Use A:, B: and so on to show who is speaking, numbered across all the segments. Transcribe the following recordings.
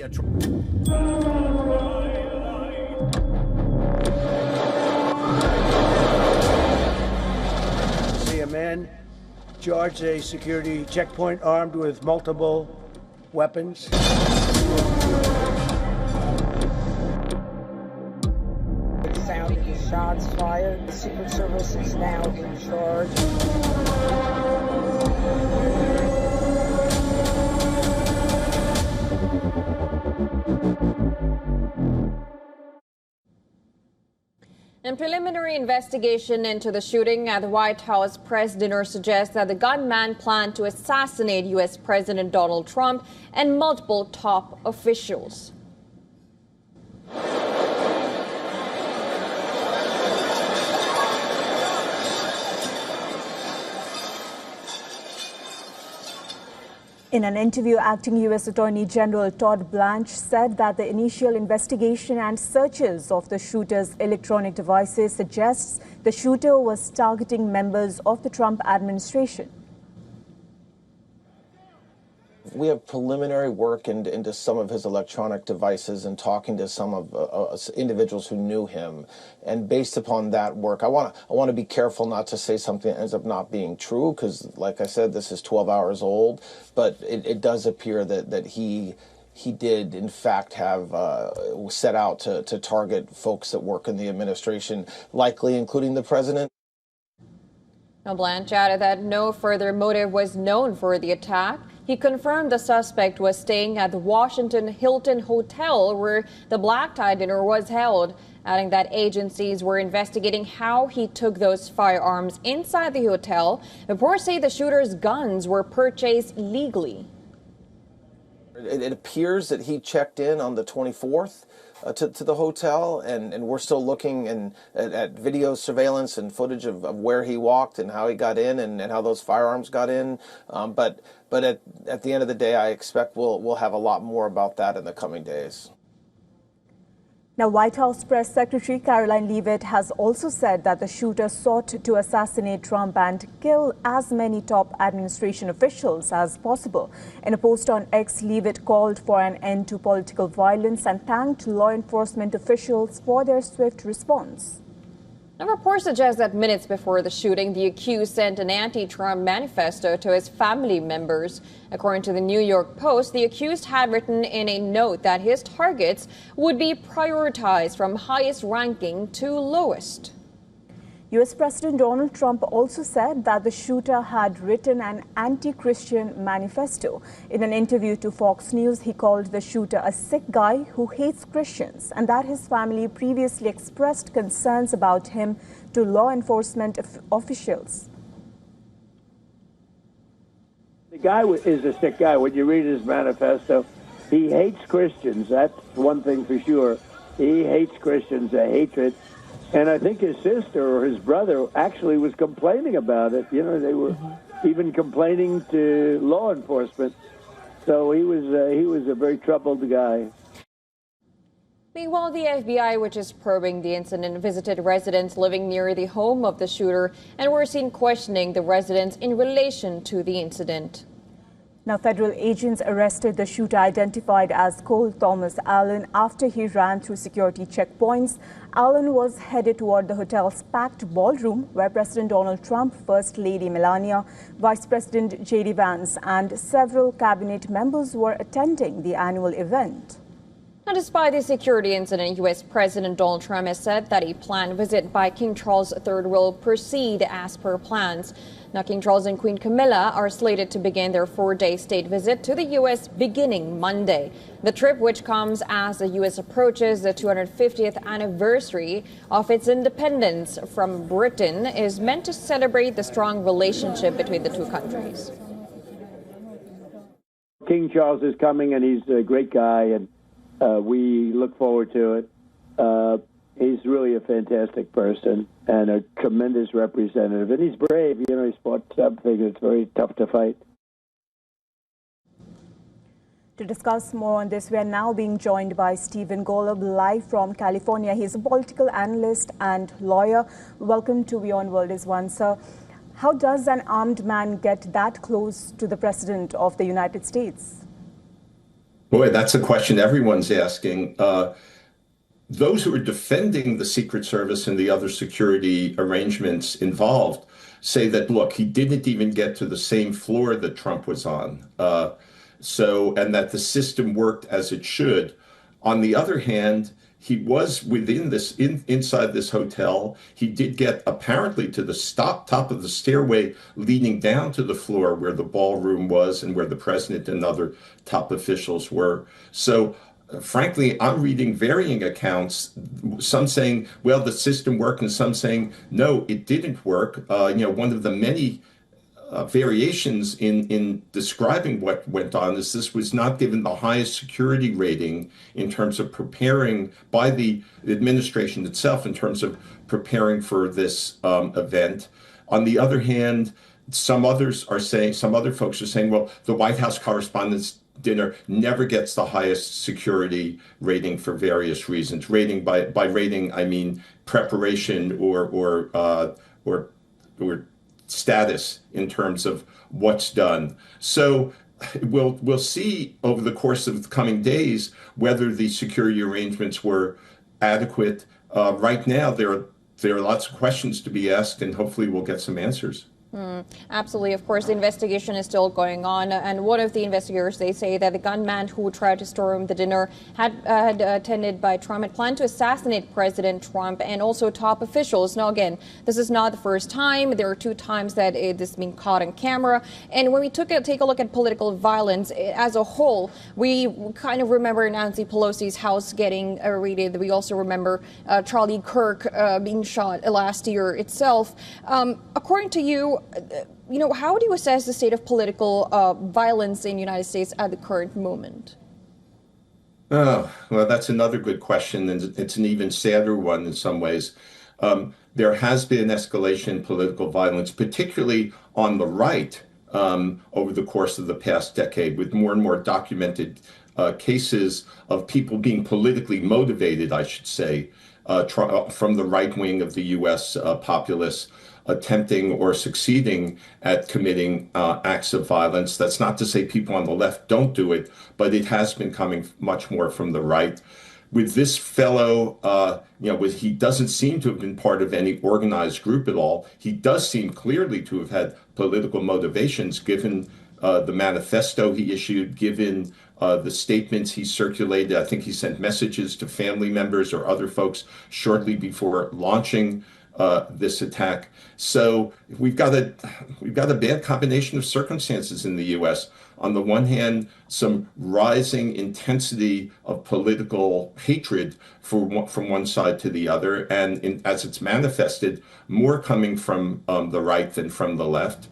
A: media.
B: See a man charge a security checkpoint armed with multiple weapons.
C: The sound of the shots fired. The Secret Service is now in charge.
D: A preliminary investigation into the shooting at the White House press dinner suggests that the gunman planned to assassinate U.S. President Donald Trump and multiple top officials.
E: In an interview, acting U.S. Attorney General Todd Blanche said that the initial investigation and searches of the shooter's electronic devices suggests the shooter was targeting members of the Trump administration.
F: We have preliminary work into some of his electronic devices and talking to some of individuals who knew him. And based upon that work, I want to be careful not to say something that ends up not being true, because, like I said, this is 12 hours old. But it does appear that he did, in fact, have set out to target folks that work in the administration, likely including the president.
D: Now, Blanche added that no further motive was known for the attack. He confirmed the suspect was staying at the Washington Hilton Hotel where the black tie dinner was held, adding that agencies were investigating how he took those firearms inside the hotel. Reports say the shooter's guns were purchased legally.
F: It appears that he checked in on the 24th to the hotel, and we're still looking at video surveillance and footage of where he walked and how he got in and how those firearms got in. But at the end of the day, I expect we'll have a lot more about that in the coming days.
E: Now, White House Press Secretary Caroline Leavitt has also said that the shooter sought to assassinate Trump and kill as many top administration officials as possible. In a post on X, Leavitt called for an end to political violence and thanked law enforcement officials for their swift response.
D: Now, reports suggest that minutes before the shooting, the accused sent an anti-Trump manifesto to his family members. According to the New York Post, the accused had written in a note that his targets would be prioritized from highest ranking to lowest.
E: U.S. President Donald Trump also said that the shooter had written an anti-Christian manifesto. In an interview to Fox News, he called the shooter a sick guy who hates Christians and that his family previously expressed concerns about him to law enforcement officials.
G: The guy is a sick guy. When you read his manifesto, he hates Christians. That's one thing for sure. He hates Christians, a hatred. And I think his sister or his brother actually was complaining about it. You know, they were even complaining to law enforcement. So he was a very troubled guy.
D: Meanwhile, the FBI, which is probing the incident, visited residents living near the home of the shooter and were seen questioning the residents in relation to the incident.
E: Now, federal agents arrested the shooter identified as Cole Thomas Allen after he ran through security checkpoints. Allen was headed toward the hotel's packed ballroom where President Donald Trump, First Lady Melania, Vice President J.D. Vance and several cabinet members were attending the annual event.
D: Now, despite the security incident, U.S. President Donald Trump has said that a planned visit by King Charles III will proceed as per plans. Now, King Charles and Queen Camilla are slated to begin their 4-day state visit to the U.S. beginning Monday. The trip, which comes as the U.S. approaches the 250th anniversary of its independence from Britain, is meant to celebrate the strong relationship between the two countries.
G: King Charles is coming, and he's a great guy, and we look forward to it. He's really a fantastic person and a tremendous representative. And he's brave. You know, he's fought something that's very tough to fight.
E: To discuss more on this, we are now being joined by Stephen Golub, live from California. He's a political analyst and lawyer. Welcome to WION The World is One, sir. How does an armed man get that close to the President of the United States?
A: Boy, that's a question everyone's asking. Those who are defending the Secret Service and the other security arrangements involved say that, look, he didn't even get to the same floor that Trump was on. And that the system worked as it should. On the other hand, he was within inside this hotel. He did get apparently to the top of the stairway leading down to the floor where the ballroom was and where the president and other top officials were. So frankly, I'm reading varying accounts, some saying, well, the system worked, and some saying, no, it didn't work. One of the many variations in describing what went on is this was not given the highest security rating in terms of preparing by the administration itself in terms of preparing for this event. On the other hand, some other folks are saying, well, the White House Correspondents Dinner never gets the highest security rating for various reasons. Rating by rating, I mean preparation or status in terms of what's done. So we'll see over the course of the coming days whether the security arrangements were adequate. Right now, there are lots of questions to be asked, and hopefully we'll get some answers.
D: Absolutely. Of course, the investigation is still going on. And one of the investigators, they say that the gunman who tried to storm the dinner had attended by Trump had planned to assassinate President Trump and also top officials. Now, again, this is not the first time. There are two times that this has been caught on camera. And when we take a look at political violence as a whole, we kind of remember Nancy Pelosi's house getting raided. We also remember Charlie Kirk being shot last year itself. According to you, how do you assess the state of political violence in the United States at the current moment?
A: Oh, well, that's another good question, and it's an even sadder one in some ways. There has been escalation in political violence, particularly on the right, over the course of the past decade, with more and more documented cases of people being politically motivated, I should say, from the right wing of the U.S. Populace, attempting or succeeding at committing acts of violence. That's not to say people on the left don't do it, but it has been coming much more from the right. With this fellow, he doesn't seem to have been part of any organized group at all. He does seem clearly to have had political motivations, given the manifesto he issued, given the statements he circulated. I think he sent messages to family members or other folks shortly before launching this attack. So we've got a bad combination of circumstances in the U.S. On the one hand, some rising intensity of political hatred from one side to the other, and as it's manifested, more coming from the right than from the left.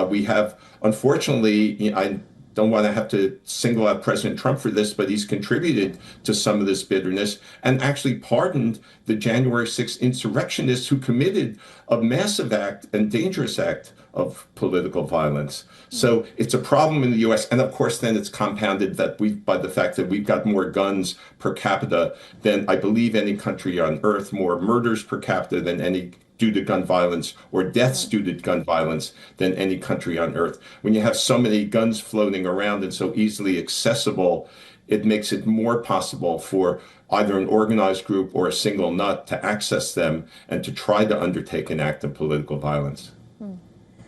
A: We have, unfortunately, I don't want to have to single out President Trump for this, but he's contributed to some of this bitterness and actually pardoned the January 6th insurrectionists who committed a massive act and dangerous act of political violence. So it's a problem in the U.S. And of course, then it's compounded by the fact that we've got more guns per capita than I believe any country on earth, more murders per capita than any due to gun violence, or deaths due to gun violence than any country on earth. When you have so many guns floating around and so easily accessible, it makes it more possible for either an organized group or a single nut to access them and to try to undertake an act of political violence.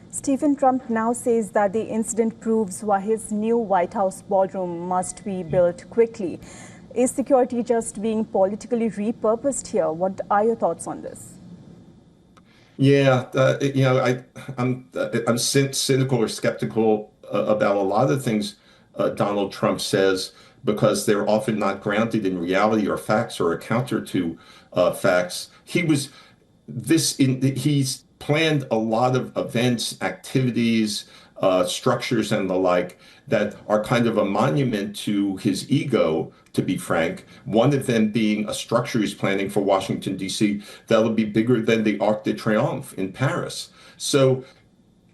E: Stephen, Trump now says that the incident proves why his new White House ballroom must be built quickly. Is security just being politically repurposed here? What are your thoughts on this?
A: Yeah, I'm cynical or skeptical about a lot of things Donald Trump says, because they're often not grounded in reality or facts or a counter to facts. He's planned a lot of events, activities, structures and the like that are kind of a monument to his ego, to be frank. One of them being a structure he's planning for Washington, D.C. that'll be bigger than the Arc de Triomphe in Paris. So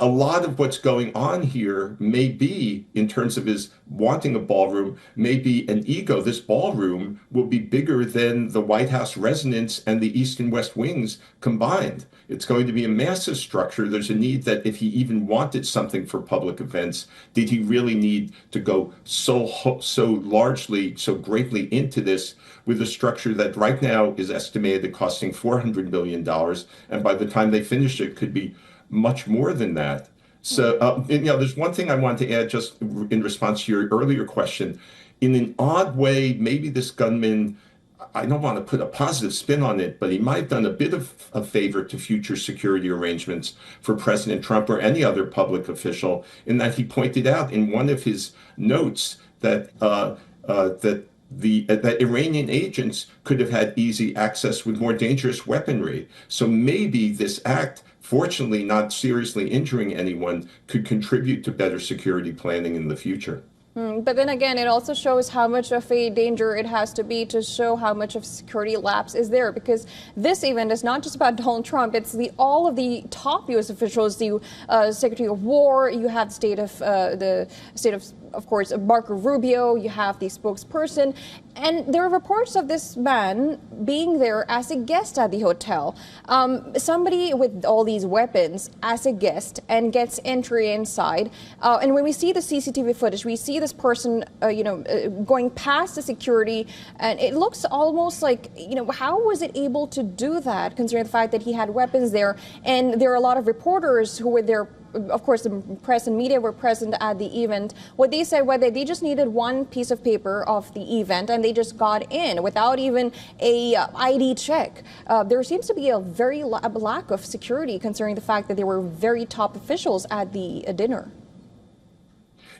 A: a lot of what's going on here may be, in terms of his wanting a ballroom, may be an ego. This ballroom will be bigger than the White House residence and the East and West wings combined. It's going to be a massive structure. There's a need that if he even wanted something for public events, did he really need to go so largely, so greatly into this with a structure that right now is estimated costing $400 million, and by the time they finish it could be much more than that. So, there's one thing I want to add just in response to your earlier question. In an odd way, maybe this gunman, I don't want to put a positive spin on it, but he might have done a bit of a favor to future security arrangements for President Trump or any other public official, in that he pointed out in one of his notes that that Iranian agents could have had easy access with more dangerous weaponry. So maybe this act, fortunately not seriously injuring anyone, could contribute to better security planning in the future.
D: But then again, it also shows how much of a danger it has to be to show how much of security lapse is there, because this event is not just about Donald Trump. It's all of the top U.S. officials, the Secretary of War. You have the state of course, Marco Rubio. You have the spokesperson, and there are reports of this man being there as a guest at the hotel. Somebody with all these weapons as a guest and gets entry inside. And when we see the CCTV footage, we see this person, going past the security, and it looks almost like, how was it able to do that, considering the fact that he had weapons there? And there are a lot of reporters who were there. Of course, the press and media were present at the event. What they said was that they just needed one piece of paper of the event, and they just got in without even a ID check. There seems to be a very lack of security, considering the fact that there were very top officials at the dinner.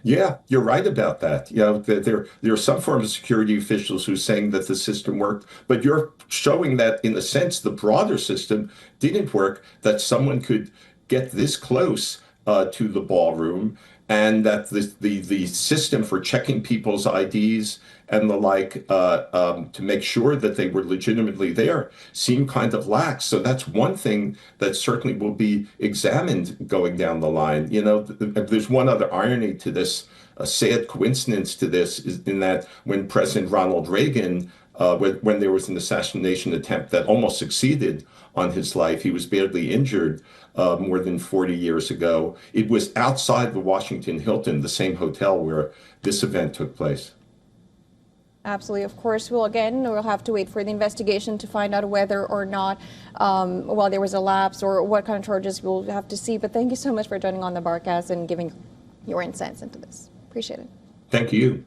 A: Yeah, you're right about that. There are some forms of security officials who are saying that the system worked, but you're showing that, in a sense, the broader system didn't work, that someone could get this close to the ballroom, and that the system for checking people's IDs and the like to make sure that they were legitimately there seemed kind of lax. So that's one thing that certainly will be examined going down the line. There's one other irony to this, a sad coincidence to this, is in that when President Ronald Reagan, when there was an assassination attempt that almost succeeded on his life, he was badly injured more than 40 years ago. It was outside the Washington Hilton, the same hotel where this event took place.
D: Absolutely. Of course, we'll have to wait for the investigation to find out whether or not, there was a lapse or what kind of charges we'll have to see. But thank you so much for joining on the Barcast and giving your insights into this. Appreciate it.
A: Thank you.